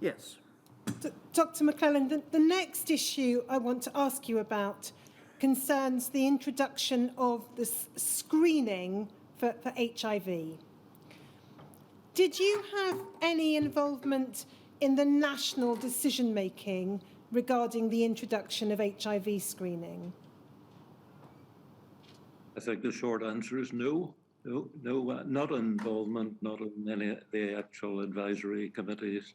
Yes. Dr. McClelland, the next issue I want to ask you about concerns the introduction of the screening for HIV. Did you have any involvement in the national decision-making regarding the introduction of HIV screening? I think the short answer is no. No, not involvement, not in any of the actual advisory committees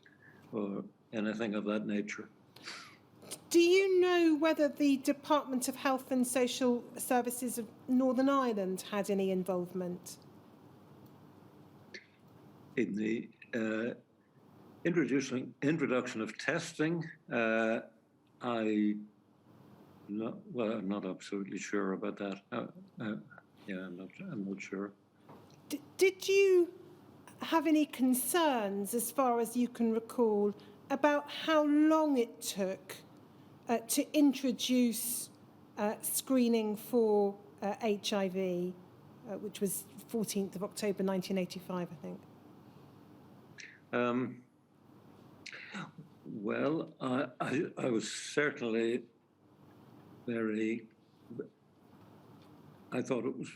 or anything of that nature. Do you know whether the Department of Health and Social Services of Northern Ireland had any involvement? In the introduction of testing, I'm not absolutely sure about that. Yeah, I'm not sure. Did you have any concerns, as far as you can recall, about how long it took to introduce screening for HIV, which was 14th of October 1985, I think? Well, I was certainly I thought it was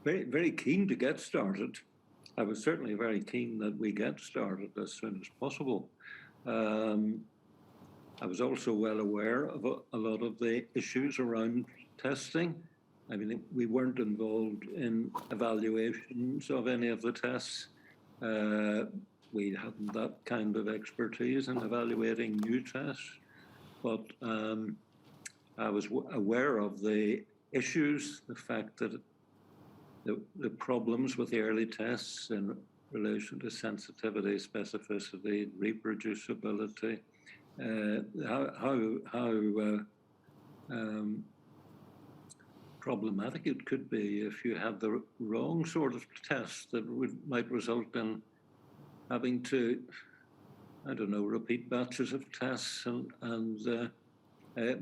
very keen to get started. I was certainly very keen that we get started as soon as possible. I was also well aware of a lot of the issues around testing. I mean, we weren't involved in evaluations of any of the tests. We hadn't that kind of expertise in evaluating new tests, but I was aware of the issues, the fact that the problems with the early tests in relation to sensitivity, specificity, reproducibility, how problematic it could be if you had the wrong sort of test that might result in having to, I don't know, repeat batches of tests and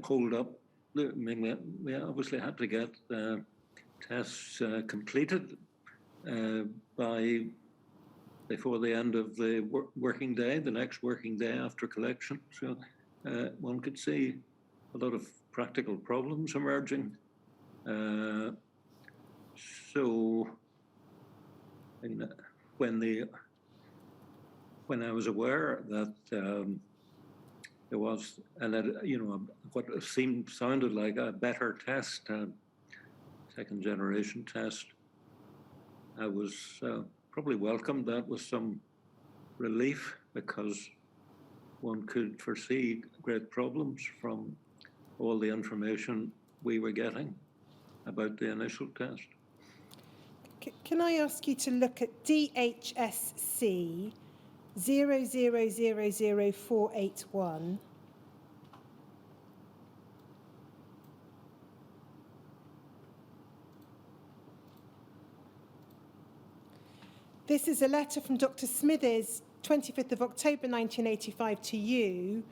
hold up. I mean, we obviously had to get tests completed before the end of the working day, the next working day after collection. So one could see a lot of practical problems emerging. So when I was aware that there was what sounded like a better test, second generation test, I was probably welcomed that with some relief, because one could foresee great problems from all the information we were getting about the initial test. Can I ask you to look at DHSC 0000481? This is a letter from Dr. Smithers, 25th of October 1985 to you.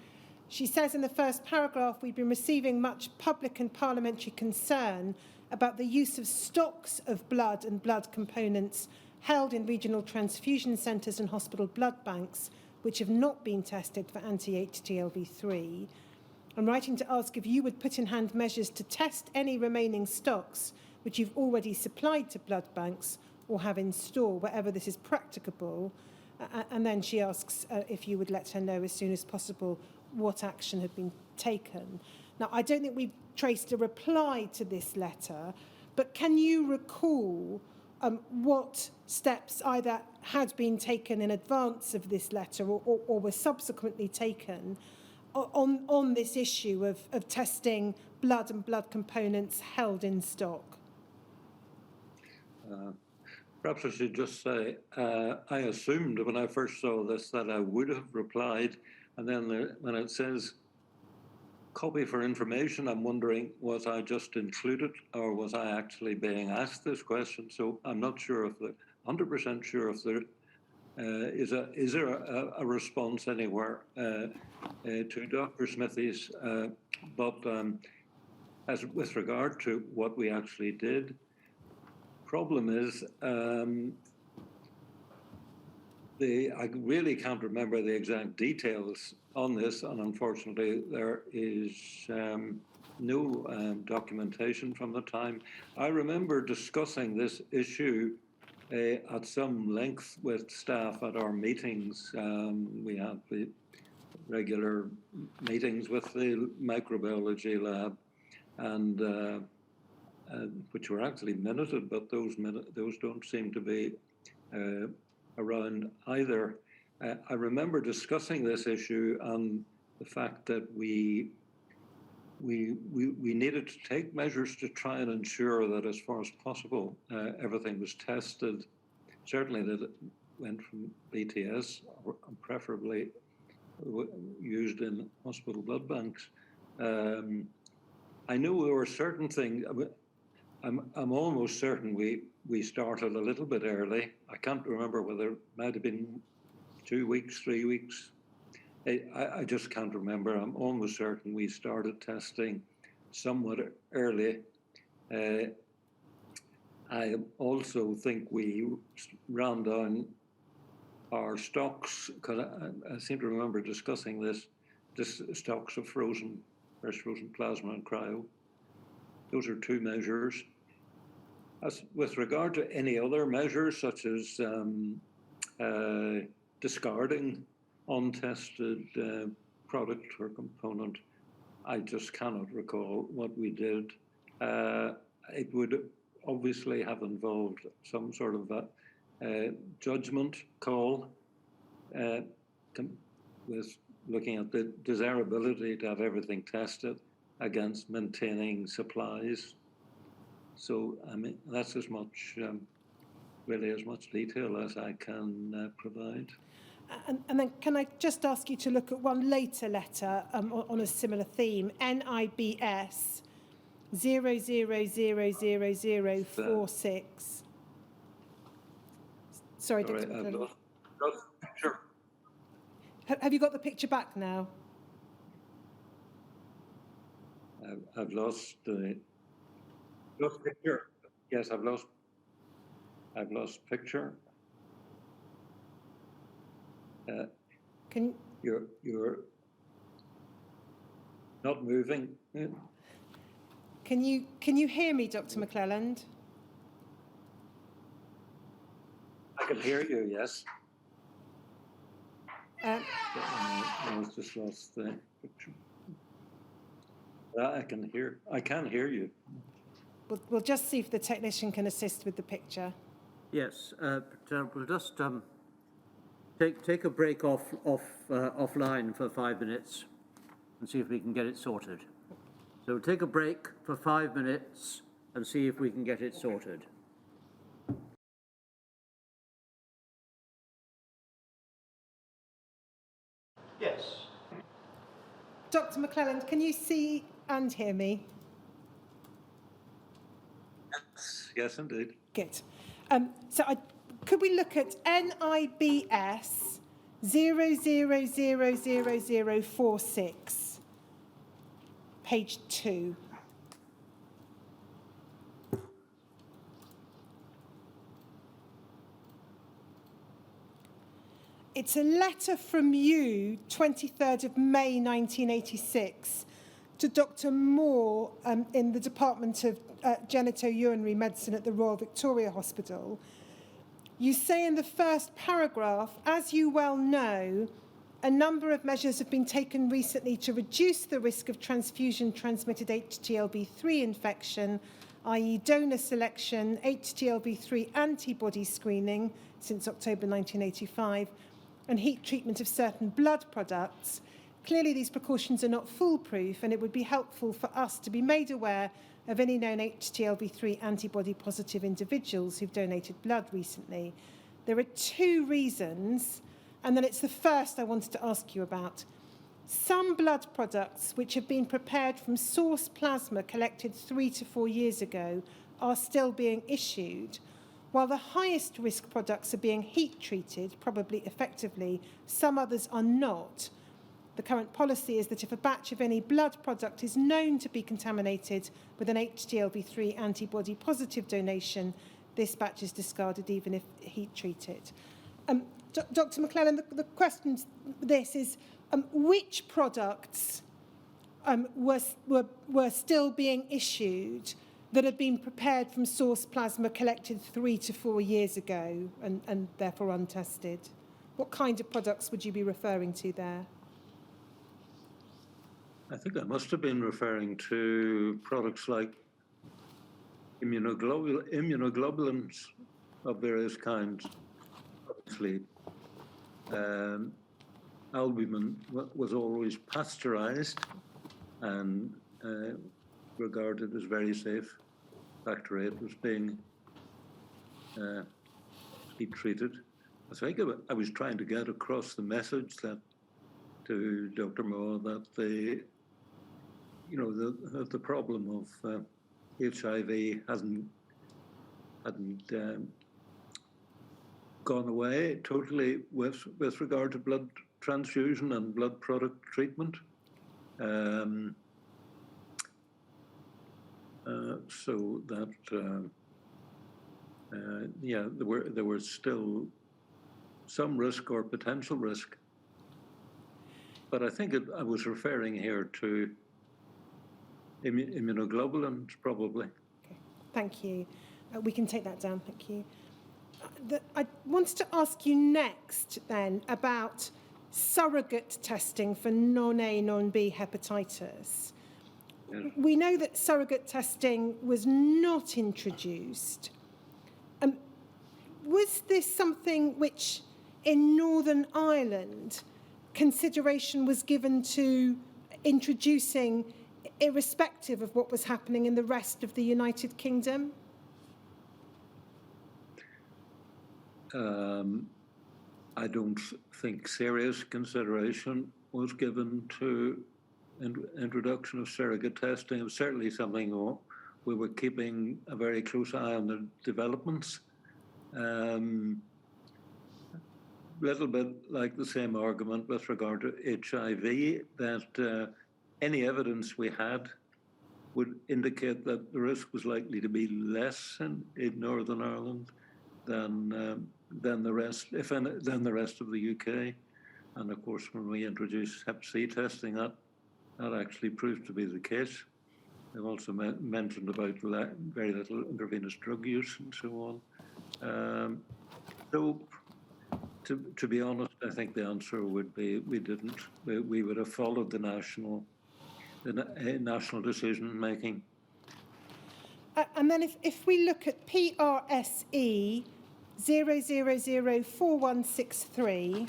She says in the first paragraph, we've been receiving much public and parliamentary concern about the use of stocks of blood and blood components held in regional transfusion centres and hospital blood banks, which have not been tested for anti-HTLV3. I'm writing to ask if you would put in hand measures to test any remaining stocks which you've already supplied to blood banks or have in store, wherever this is practicable. And then she asks if you would let her know as soon as possible what action had been taken. Now, I don't think we've traced a reply to this letter, but can you recall what steps either had been taken in advance of this letter or were subsequently taken on this issue of testing blood and blood components held in stock? Perhaps I should just say, I assumed when I first saw this that I would have replied, and then when it says copy for information, I'm wondering, was I just included or was I actually being asked this question? So I'm not sure if 100% sure if there is there a response anywhere to Dr. Smithies, but as with regard to what we actually did, problem is I really can't remember the exact details on this, and unfortunately there is no documentation from the time. I remember discussing this issue at some length with staff at our meetings. We had the regular meetings with the microbiology lab, and which were actually minuted, but those don't seem to be around either. I remember discussing this issue and the fact that we needed to take measures to try and ensure that, as far as possible, everything was tested. Certainly that it went from BTS, or preferably used in hospital blood banks. I know there were certain things. I'm almost certain we started a little bit early. I can't remember whether it might have been 2 weeks, 3 weeks. I just can't remember. I'm almost certain we started testing somewhat early. I also think we ran down our stocks, because I seem to remember discussing this stocks of fresh frozen plasma and cryo. Those are two measures. As with regard to any other measures, such as discarding untested product or component, I just cannot recall what we did. It would obviously have involved some sort of a judgment call with looking at the desirability to have everything tested against maintaining supplies. So, I mean, that's as much, really as much detail as I can provide. And then can I just ask you to look at one later letter on a similar theme, NIBS 00000046. Sorry, Dr. McClelland. Sure. Have you got the picture back now? I've lost picture. Yes, I've lost picture. Can you're not moving? Can you hear me, Dr. McClelland? I can hear you. Yes. I just lost the picture. I can hear you. We'll just see if the technician can assist with the picture. Yes, we'll just take a break offline for 5 minutes and see if we can get it sorted. So we'll take a break for 5 minutes and see if we can get it sorted. Yes. Dr. McClelland, can you see and hear me? Yes, indeed. Good. Could we look at NIBS 00000046, page 2? It's a letter from you, 23rd of May 1986, to Dr. Moore in the Department of Genitourinary Medicine at the Royal Victoria Hospital. You say in the first paragraph, as you well know, a number of measures have been taken recently to reduce the risk of transfusion-transmitted HTLV-3 infection, i.e. donor selection, HTLV-3 antibody screening since October 1985, and heat treatment of certain blood products. Clearly, these precautions are not foolproof, and it would be helpful for us to be made aware of any known HTLV-3 antibody-positive individuals who've donated blood recently. There are 2 reasons, and then it's the first I wanted to ask you about. Some blood products which have been prepared from source plasma collected 3 to 4 years ago are still being issued, while the highest risk products are being heat-treated, probably effectively. Some others are not. The current policy is that if a batch of any blood product is known to be contaminated with an HTLV-3 antibody-positive donation, this batch is discarded even if heat-treated. Dr. McClelland, the question this is, which products were still being issued that had been prepared from source plasma collected 3 to 4 years ago and therefore untested? What kind of products would you be referring to there? I think I must have been referring to products like immunoglobulins of various kinds. Obviously, albumin was always pasteurized and regarded as very safe. Factor VIII was being heat treated. I think I was trying to get across the message that to Dr. Moore that the problem of HIV hadn't gone away totally with regard to blood transfusion and blood product treatment. So that there was still some risk or potential risk, but I think I was referring here to immunoglobulins, probably. Okay, thank you. We can take that down, thank you. I wanted to ask you next then about surrogate testing for non-A, non-B hepatitis. Yes. We know that surrogate testing was not introduced. Was this something which in Northern Ireland consideration was given to introducing irrespective of what was happening in the rest of the United Kingdom? I don't think serious consideration was given to introduction of surrogate testing. It was certainly something we were keeping a very close eye on the developments. Little bit like the same argument with regard to HIV, that any evidence we had would indicate that the risk was likely to be less in Northern Ireland than the rest of the UK. And of course, when we introduced Hep C testing, that actually proved to be the case. They've also mentioned about very little intravenous drug use and so on. So, to be honest, I think the answer would be we didn't. We would have followed the national decision making. And then if we look at PRSE 0004163,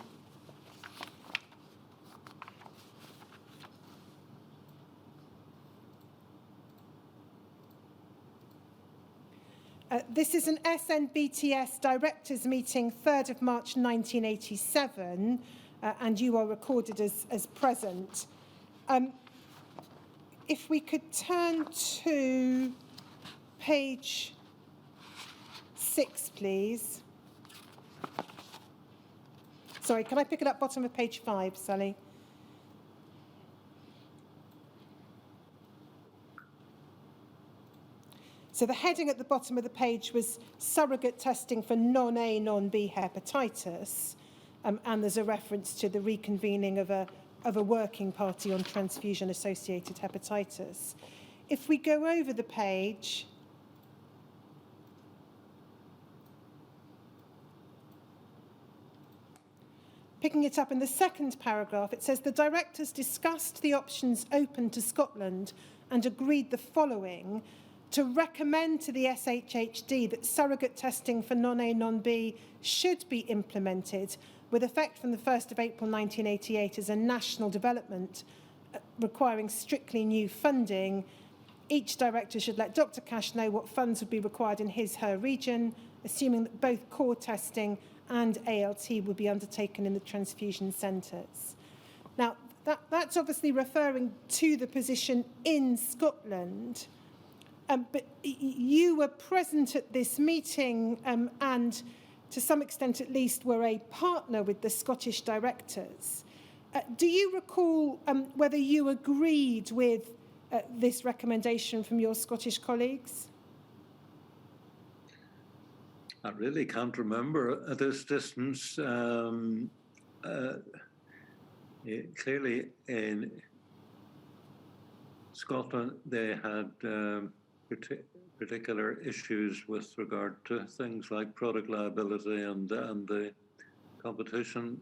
this is an SNBTS directors meeting 3rd of March 1987, and you are recorded as present. If we could turn to page 6, please. Sorry, can I pick it up bottom of page 5, Sally? So the heading at the bottom of the page was surrogate testing for non-A, non-B hepatitis, and there's a reference to the reconvening of a working party on transfusion-associated hepatitis. If we go over the page, picking it up in the second paragraph, it says the directors discussed the options open to Scotland and agreed the following: to recommend to the SHHD that surrogate testing for non-A, non-B should be implemented with effect from the 1st of April 1988 as a national development requiring strictly new funding. Each director should let Dr. Cash know what funds would be required in her region, assuming that both core testing and ALT would be undertaken in the transfusion centres. Now, that's obviously referring to the position in Scotland. But you were present at this meeting and, to some extent at least, were a partner with the Scottish directors. Do you recall whether you agreed with this recommendation from your Scottish colleagues? I really can't remember at this distance. Clearly, in Scotland, they had particular issues with regard to things like product liability and the competition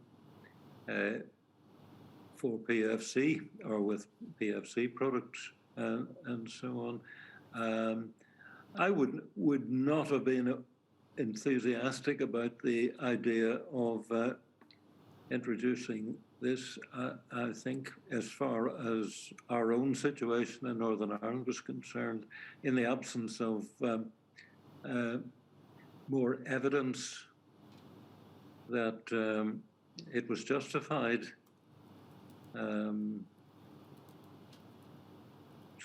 for PFC or with PFC products and so on. I would not have been enthusiastic about the idea of introducing this. I think, as far as our own situation in Northern Ireland was concerned, in the absence of more evidence that it was justified.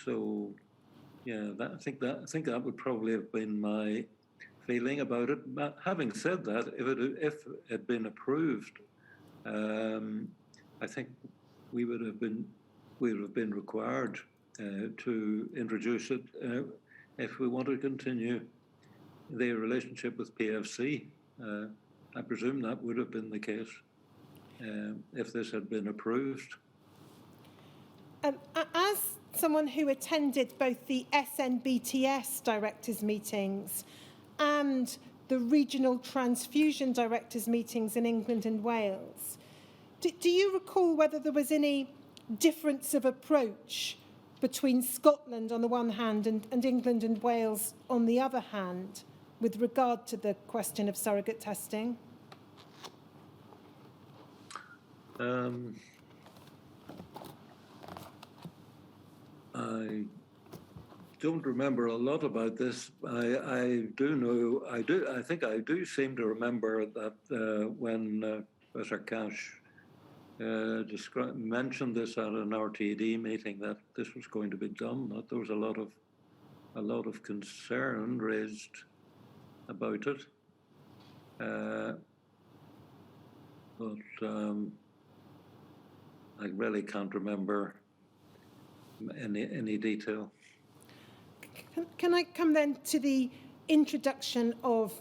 So, yeah, I think that would probably have been my feeling about it. But having said that, if it had been approved, I think we would have been required to introduce it if we want to continue the relationship with PFC. I presume that would have been the case if this had been approved. As someone who attended both the SNBTS directors' meetings and the regional transfusion directors' meetings in England and Wales, do you recall whether there was any difference of approach between Scotland on the one hand and England and Wales on the other hand with regard to the question of surrogate testing? I don't remember a lot about this. I think I do seem to remember that when Professor Cash mentioned this at an RTD meeting, that this was going to be done, that there was a lot of concern raised about it. But I really can't remember any detail. Can I come then to the introduction of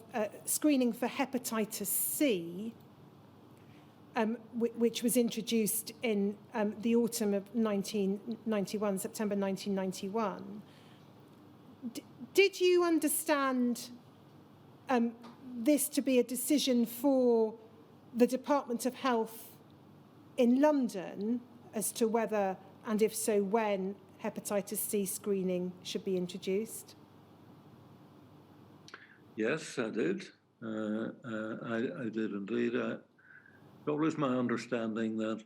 screening for hepatitis C, which was introduced in the autumn of 1991, September 1991. Did you understand this to be a decision for the Department of Health in London as to whether, and if so, when, hepatitis C screening should be introduced? Yes, I did. I did indeed. It was my understanding that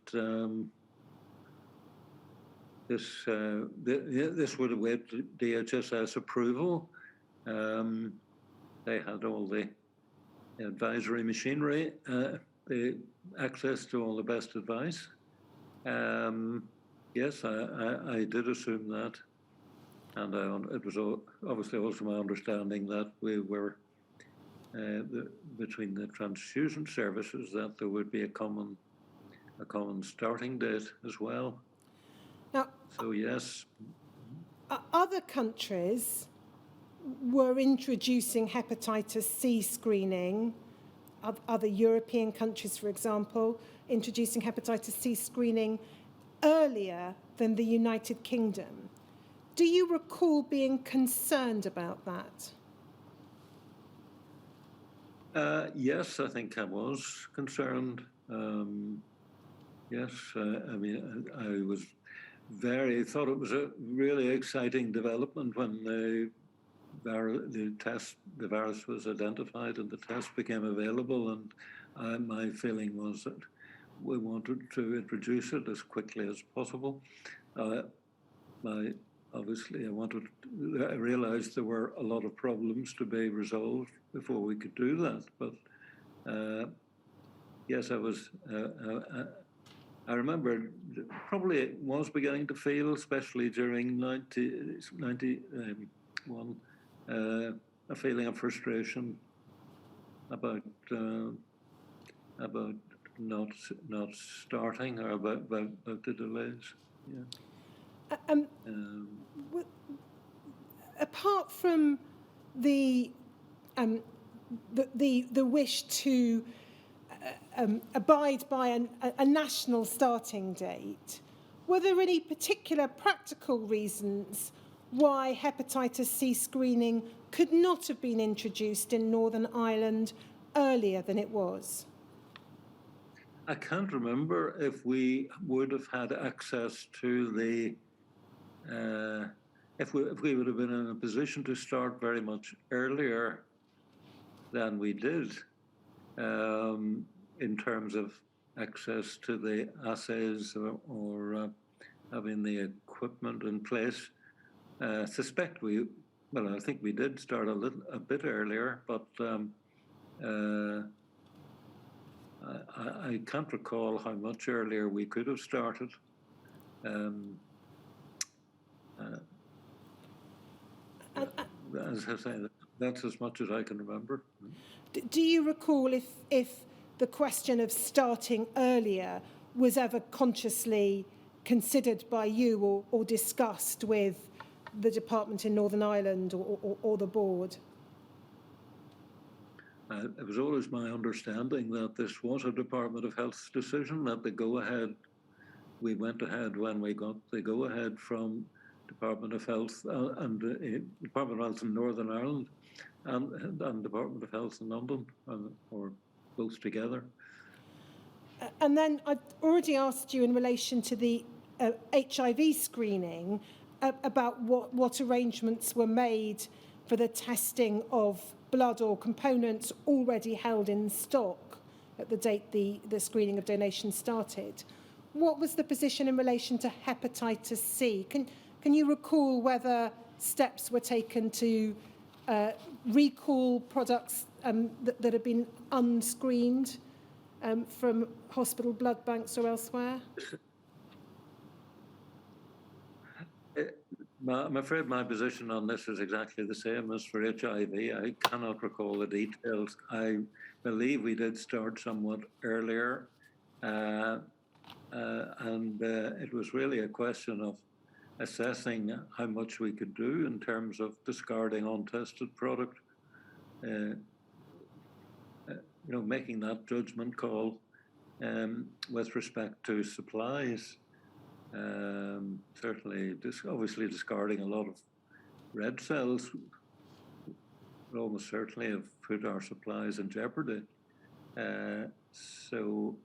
this would await DHSS approval. They had all the advisory machinery, the access to all the best advice. Yes, I did assume that, and it was obviously also my understanding that we were between the transfusion services that there would be a common starting date as well. Now, so yes, other countries were introducing hepatitis C screening. Other European countries, for example, introducing hepatitis C screening earlier than the United Kingdom. Do you recall being concerned about that? Yes, I think I was concerned. Yes, I mean, I thought it was a really exciting development when the virus was identified and the test became available, and my feeling was that we wanted to introduce it as quickly as possible. Obviously, I realized there were a lot of problems to be resolved before we could do that. But yes, I remember probably it was beginning to feel, especially during 91, a feeling of frustration about not starting or about the delays. Yeah. Apart from the the wish to abide by a national starting date, were there any particular practical reasons why hepatitis C screening could not have been introduced in Northern Ireland earlier than it was? I can't remember if we would have had access to the, if we would have been in a position to start very much earlier than we did, in terms of access to the assays or having the equipment in place. I think we did start a bit earlier, but I can't recall how much earlier we could have started. As I say, that's as much as I can remember. Do you recall if the question of starting earlier was ever consciously considered by you or discussed with the department in Northern Ireland or the board? It was always my understanding that this was a Department of Health's decision, that the go-ahead, we went ahead when we got the go-ahead from Department of Health and Department of Health in Northern Ireland and Department of Health in London, or both together. And then I've already asked you in relation to the HIV screening about what arrangements were made for the testing of blood or components already held in stock at the date the screening of donations started. What was the position in relation to hepatitis C? Can you recall whether steps were taken to recall products that have been unscreened from hospital blood banks or elsewhere? I'm afraid my position on this is exactly the same as for HIV. I cannot recall the details. I believe we did start somewhat earlier, and it was really a question of assessing how much we could do in terms of discarding untested product. Making that judgment call with respect to supplies. Certainly, obviously discarding a lot of red cells would almost certainly have put our supplies in jeopardy. So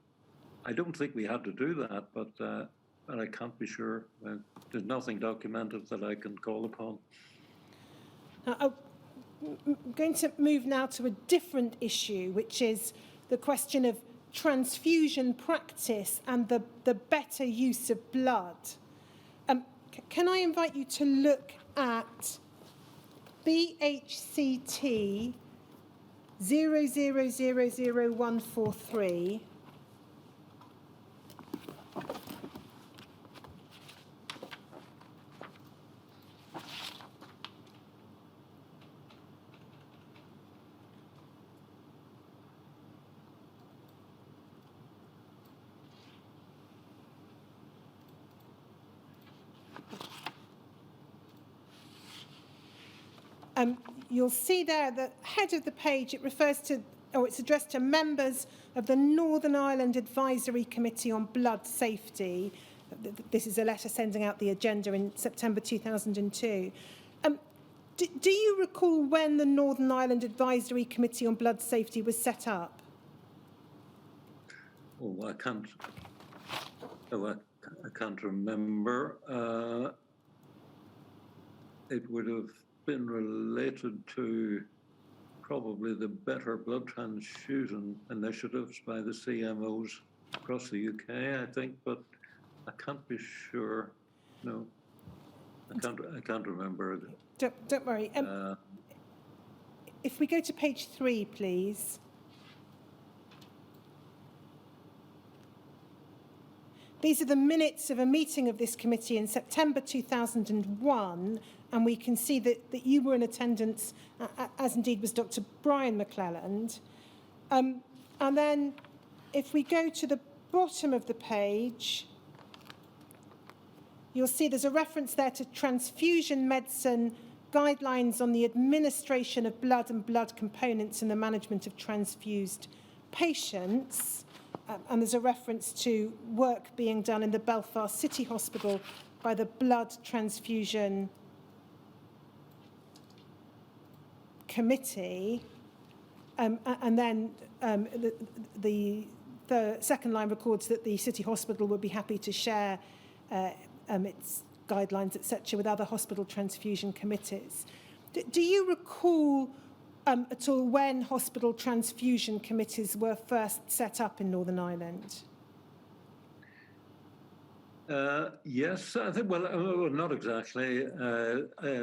I don't think we had to do that, but I can't be sure. There's nothing documented that I can call upon. I'm going to move now to a different issue, which is the question of transfusion practice and the better use of blood. Can I invite you to look at BHCT 0000143. You'll see there at the head of the page, it refers to, or it's addressed to members of the Northern Ireland Advisory Committee on Blood Safety. This is a letter sending out the agenda in September 2002. Do you recall when the Northern Ireland Advisory Committee on Blood Safety was set up? Oh, I can't remember. It would have been related to probably the better blood transfusion initiatives by the CMOs across the UK, I think, but I can't be sure. No, I can't remember. Don't worry. If we go to page 3, please. These are the minutes of a meeting of this committee in September 2001, and we can see that you were in attendance, as indeed was Dr. Brian McClelland. And then if we go to the bottom of the page, you'll see there's a reference there to transfusion medicine guidelines on the administration of blood and blood components and the management of transfused patients. And there's a reference to work being done in the Belfast City Hospital by the Blood Transfusion Committee. And then the second line records that the City Hospital would be happy to share its guidelines, etc., with other hospital transfusion committees. Do you recall at all when hospital transfusion committees were first set up in Northern Ireland? Yes, I think, well, not exactly.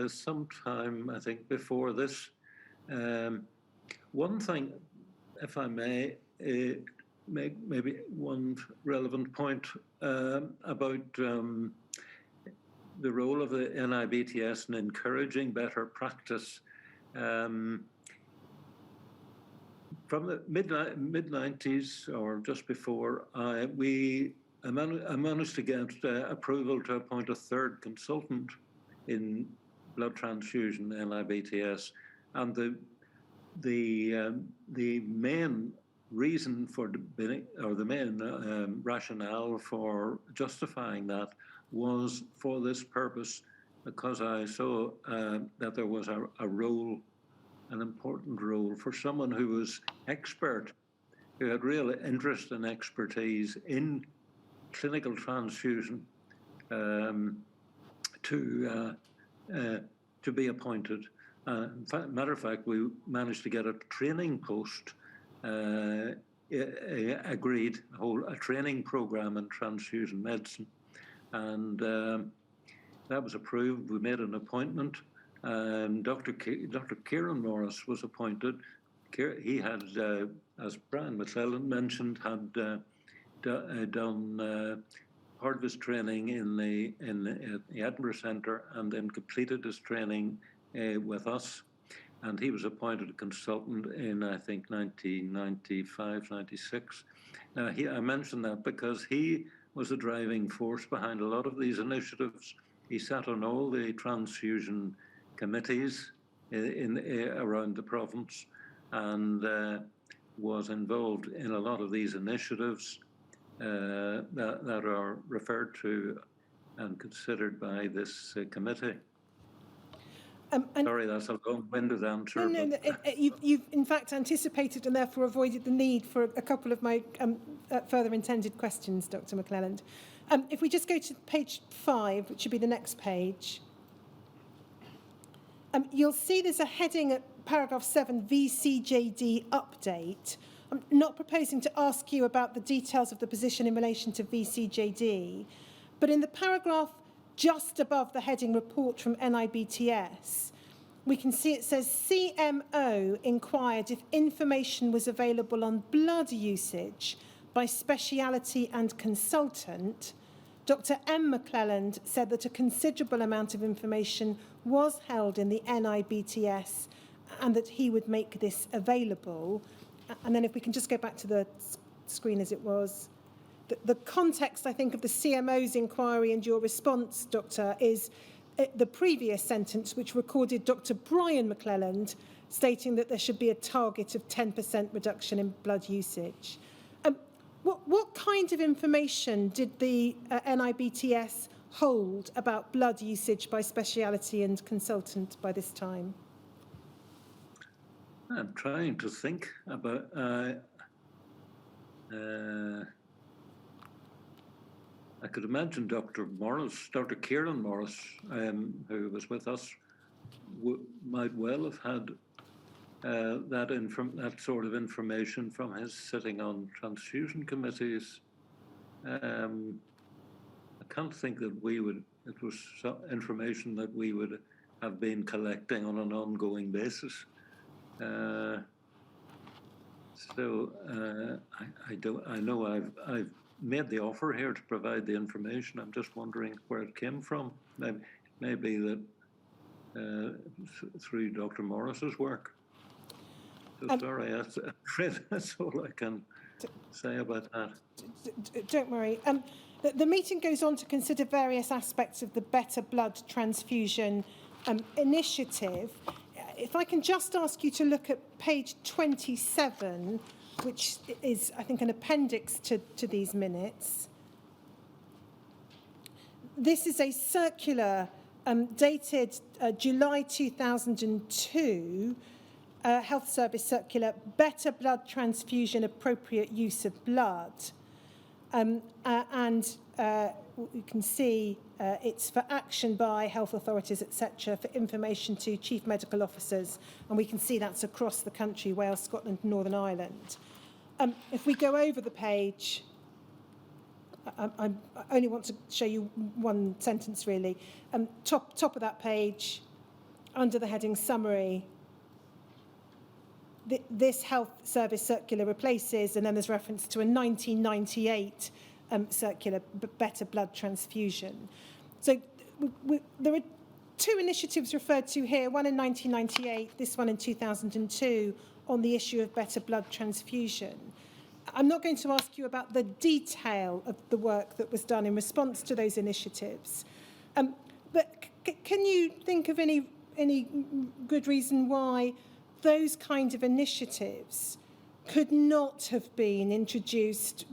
Sometime, I think, before this. One thing, if I may, make maybe one relevant point about the role of the NIBTS in encouraging better practice. From the mid-90s or just before, I managed to get approval to appoint a third consultant in blood transfusion, NIBTS, and the main reason for the main rationale for justifying that was for this purpose, because I saw that there was a role, an important role for someone who was expert, who had real interest and expertise in clinical transfusion, to be appointed. Matter of fact, we managed to get a training post agreed, a training program in transfusion medicine, and that was approved. We made an appointment, and Dr. Kieran Morris was appointed. He had, as Brian McClelland mentioned, had done part of his training in the Edinburgh Centre, and then completed his training with us. And he was appointed a consultant in, I think, 1995, 96. I mention that because he was the driving force behind a lot of these initiatives. He sat on all the transfusion committees around the province, and was involved in a lot of these initiatives that are referred to and considered by this committee. Sorry, that's a long-winded answer. No, you've in fact anticipated and therefore avoided the need for a couple of my further intended questions, Dr. McClelland. If we just go to page 5, which should be the next page, you'll see there's a heading at paragraph 7, VCJD update. I'm not proposing to ask you about the details of the position in relation to VCJD, but in the paragraph just above the heading report from NIBTS, we can see it says CMO inquired if information was available on blood usage by speciality and consultant. Dr. M. McClelland said that a considerable amount of information was held in the NIBTS and that he would make this available. And then if we can just go back to the screen as it was. The context, I think, of the CMO's inquiry and your response, Doctor, is the previous sentence, which recorded Dr. Brian McClelland stating that there should be a target of 10% reduction in blood usage. What kind of information did the NIBTS hold about blood usage by speciality and consultant by this time? I'm trying to think about... I could imagine Dr. Kieran Morris, who was with us, might well have had that sort of information from his sitting on transfusion committees. I can't think that it was information that we would have been collecting on an ongoing basis. I know I've made the offer here to provide the information. I'm just wondering where it came from. Maybe that through Dr. Morris's work. So sorry, that's all I can say about that. Don't worry. The meeting goes on to consider various aspects of the Better Blood Transfusion initiative. If I can just ask you to look at page 27, which is, I think, an appendix to these minutes. This is a circular dated July 2002, Health Service Circular, Better Blood Transfusion, Appropriate Use of Blood. You can see it's for action by health authorities, etc., for information to chief medical officers, and we can see that's across the country, Wales, Scotland, Northern Ireland. If we go over the page, I only want to show you one sentence, really. Top of that page, under the heading Summary, this health service circular replaces, and then there's reference to a 1998 circular, Better Blood Transfusion. So there are two initiatives referred to here, one in 1998, this one in 2002, on the issue of better blood transfusion. I'm not going to ask you about the detail of the work that was done in response to those initiatives, but can you think of any good reason why those kind of initiatives could not have been introduced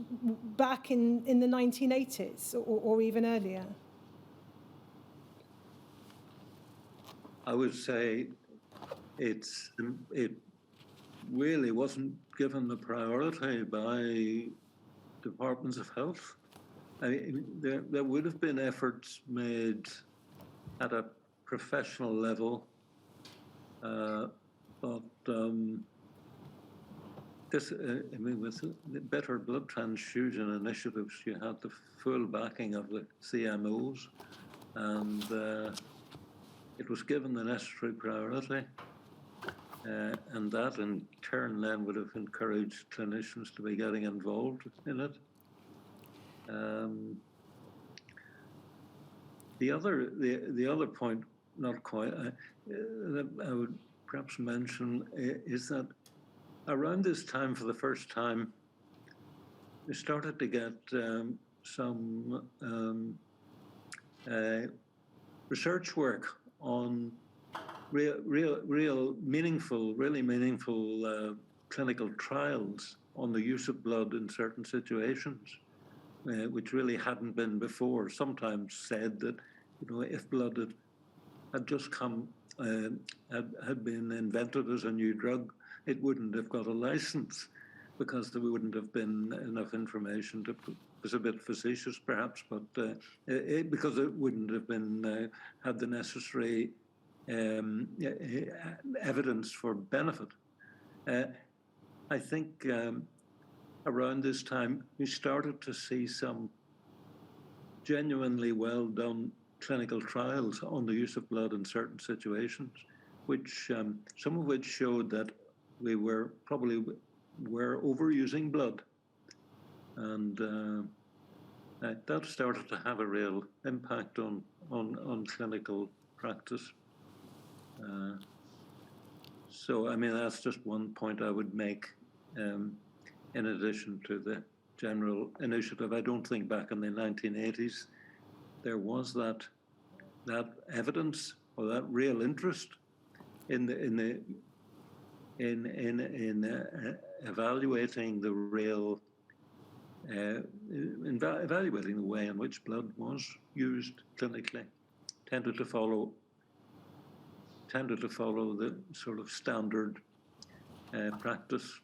back in the 1980s or even earlier? I would say it really wasn't given the priority by departments of health. I mean, there would have been efforts made at a professional level, but this, I mean, with the better blood transfusion initiatives, you had the full backing of the CMOs, and it was given the necessary priority. And that in turn then would have encouraged clinicians to be getting involved in it. The other point, not quite, that I would perhaps mention is that around this time, for the first time, we started to get some research work on really meaningful clinical trials on the use of blood in certain situations, which really hadn't been before. Sometimes said that, you know, if blood had just come, had been invented as a new drug, it wouldn't have got a license because there wouldn't have been enough information to. It's a bit facetious, perhaps, but because it wouldn't have been had the necessary evidence for benefit. I think around this time we started to see some genuinely well done clinical trials on the use of blood in certain situations, which some of which showed that we were overusing blood, and that started to have a real impact on clinical practice. So, I mean, that's just one point I would make in addition to the general initiative. I don't think back in the 1980s there was that evidence or that real interest in evaluating the real evaluating the way in which blood was used clinically. Tended to follow the sort of standard practice.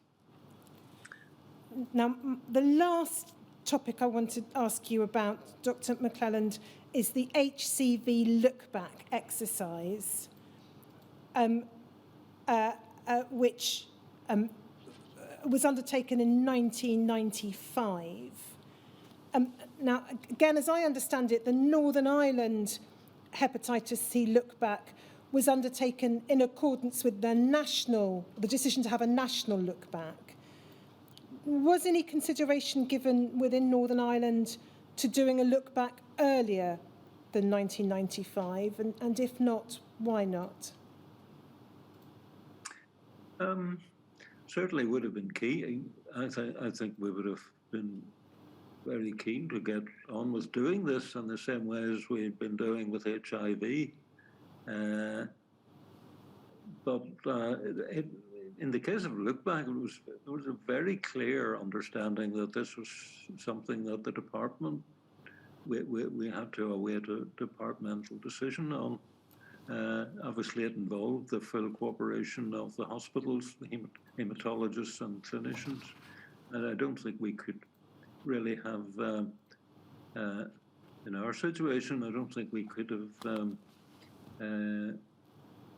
Now, the last topic I want to ask you about, Dr. McClelland, is the HCV look-back exercise, which was undertaken in 1995. Now, again, as I understand it, the Northern Ireland Hepatitis C look-back was undertaken in accordance with the decision to have a national look-back. Was any consideration given within Northern Ireland to doing a look-back earlier than 1995? And if not, why not? Certainly would have been key. I think we would have been very keen to get on with doing this in the same way as we've been doing with HIV. But in the case of look back, there was a very clear understanding that this was something that the department, we had to await a departmental decision on. Obviously, it involved the full cooperation of the hospitals, the hematologists and clinicians. And I don't think we could really have, in our situation, I don't think we could have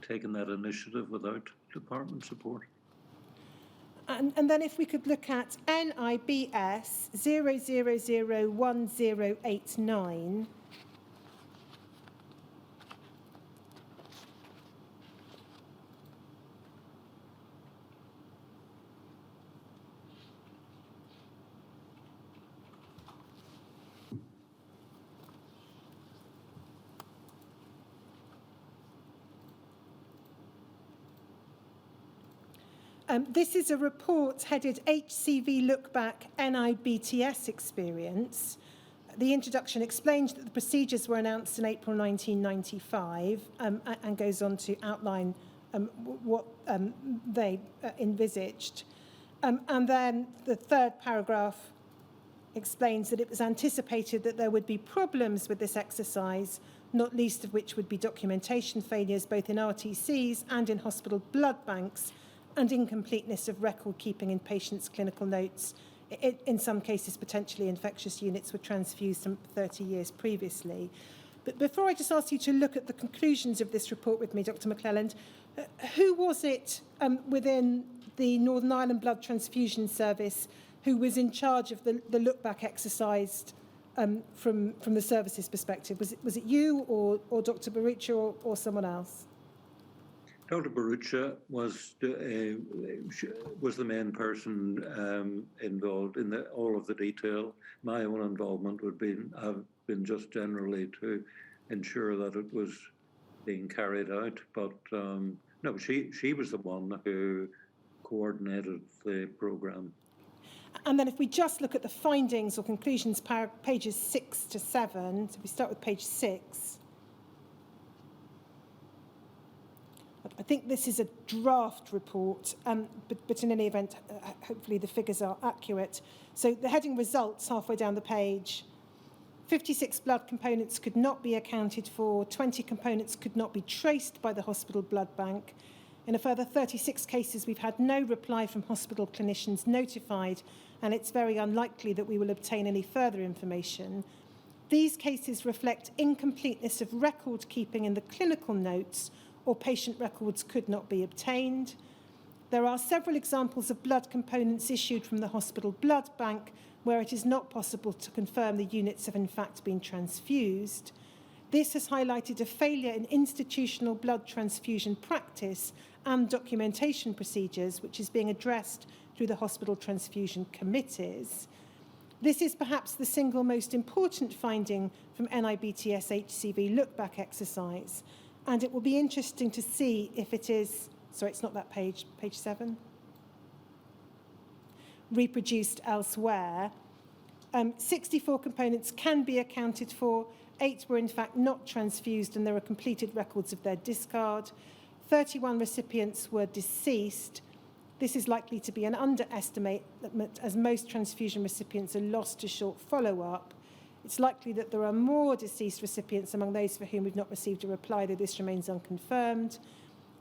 taken that initiative without department support. And then if we could look at NIBS 0001089. This is a report headed HCV Look Back NIBTS Experience. The introduction explains that the procedures were announced in April 1995 and goes on to outline what they envisaged. And then the third paragraph explains that it was anticipated that there would be problems with this exercise, not least of which would be documentation failures both in RTCs and in hospital blood banks, and incompleteness of record keeping in patients' clinical notes. In some cases, potentially infectious units were transfused some 30 years previously. But before I just ask you to look at the conclusions of this report with me, Dr. McClelland, who was it within the Northern Ireland Blood Transfusion Service who was in charge of the look-back exercise from the services perspective? Was it you or Dr. Barucha or someone else? Dr. Barucha was the main person involved in all of the detail. My own involvement would have been just generally to ensure that it was being carried out. But no, she was the one who coordinated the programme. And then if we just look at the findings or conclusions, pages 6 to 7, so we start with page 6. I think this is a draft report, but in any event, hopefully the figures are accurate. So the heading results, halfway down the page, 56 blood components could not be accounted for, 20 components could not be traced by the hospital blood bank. In a further 36 cases, we've had no reply from hospital clinicians notified, and it's very unlikely that we will obtain any further information. These cases reflect incompleteness of record keeping in the clinical notes, or patient records could not be obtained. There are several examples of blood components issued from the hospital blood bank where it is not possible to confirm the units have in fact been transfused. This has highlighted a failure in institutional blood transfusion practice and documentation procedures, which is being addressed through the hospital transfusion committees. This is perhaps the single most important finding from NIBTS HCV look-back exercise, and it will be interesting to see if it is, sorry, it's not that page, page 7, reproduced elsewhere. 64 components can be accounted for, 8 were in fact not transfused, and there are completed records of their discard. 31 recipients were deceased. This is likely to be an underestimate, as most transfusion recipients are lost to short follow-up. It's likely that there are more deceased recipients among those for whom we've not received a reply, though this remains unconfirmed.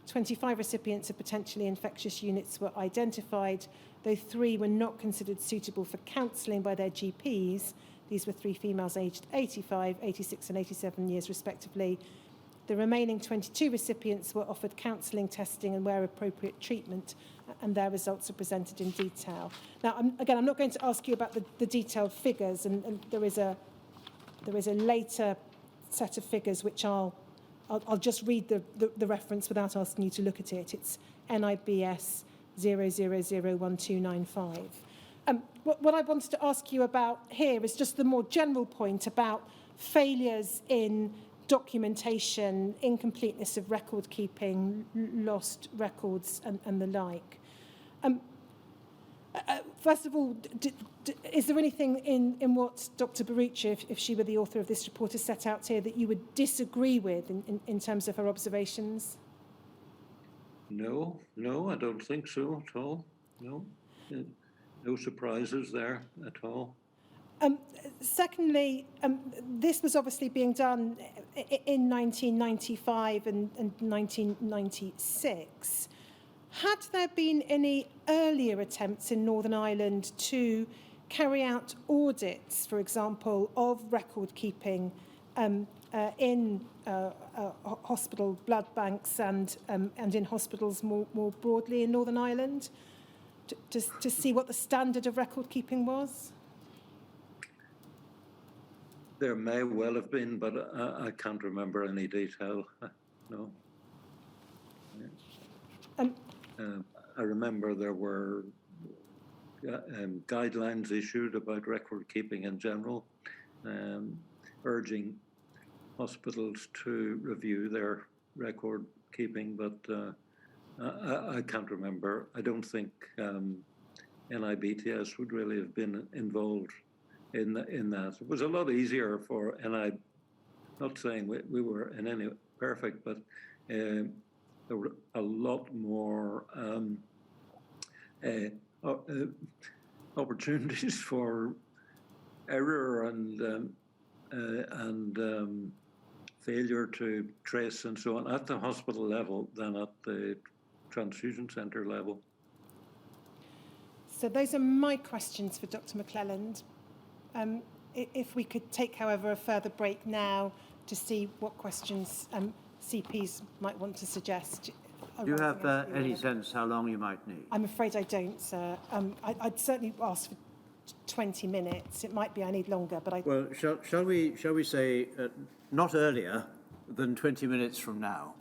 25 recipients of potentially infectious units were identified, though 3 were not considered suitable for counselling by their GPs. These were 3 females aged 85, 86 and 87 years respectively. The remaining 22 recipients were offered counselling, testing and where appropriate treatment, and their results are presented in detail. Now, I'm not going to ask you about the detailed figures, and there is a later set of figures which I'll just read the reference without asking you to look at it. It's NIBS 0001295. What I wanted to ask you about here is just the more general point about failures in documentation, incompleteness of record keeping, lost records and the like. First of all, is there anything in what Dr. Barucha, if she were the author of this report, has set out here that you would disagree with in terms of her observations? No, I don't think so at all. No, no surprises there at all. Secondly, this was obviously being done in 1995 and 1996. Had there been any earlier attempts in Northern Ireland to carry out audits, for example, of record keeping in hospital blood banks and in hospitals more broadly in Northern Ireland, to see what the standard of record keeping was? There may well have been, but I can't remember any detail. No. I remember there were guidelines issued about record keeping in general, urging hospitals to review their record keeping, but I can't remember. I don't think NIBTS would really have been involved in that. It was a lot easier for not saying we were in any perfect, but there were a lot more opportunities for error and failure to trace and so on at the hospital level than at the transfusion centre level. So those are my questions for Dr. McClelland. If we could take, however, a further break now to see what questions CPs might want to suggest. Do you have any sense how long you might need? I'm afraid I don't, sir. I'd certainly ask for 20 minutes. It might be I need longer, but I... Well, shall we say not earlier than 20 minutes from now?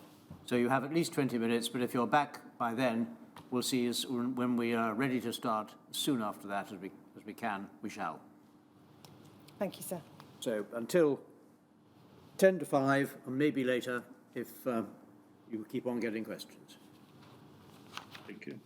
So you have at least 20 minutes, but if you're back by then, we'll see when we are ready to start soon after that, as we can, we shall. Thank you, sir. So until 10 to 5, or maybe later, if you keep on getting questions. Thank you.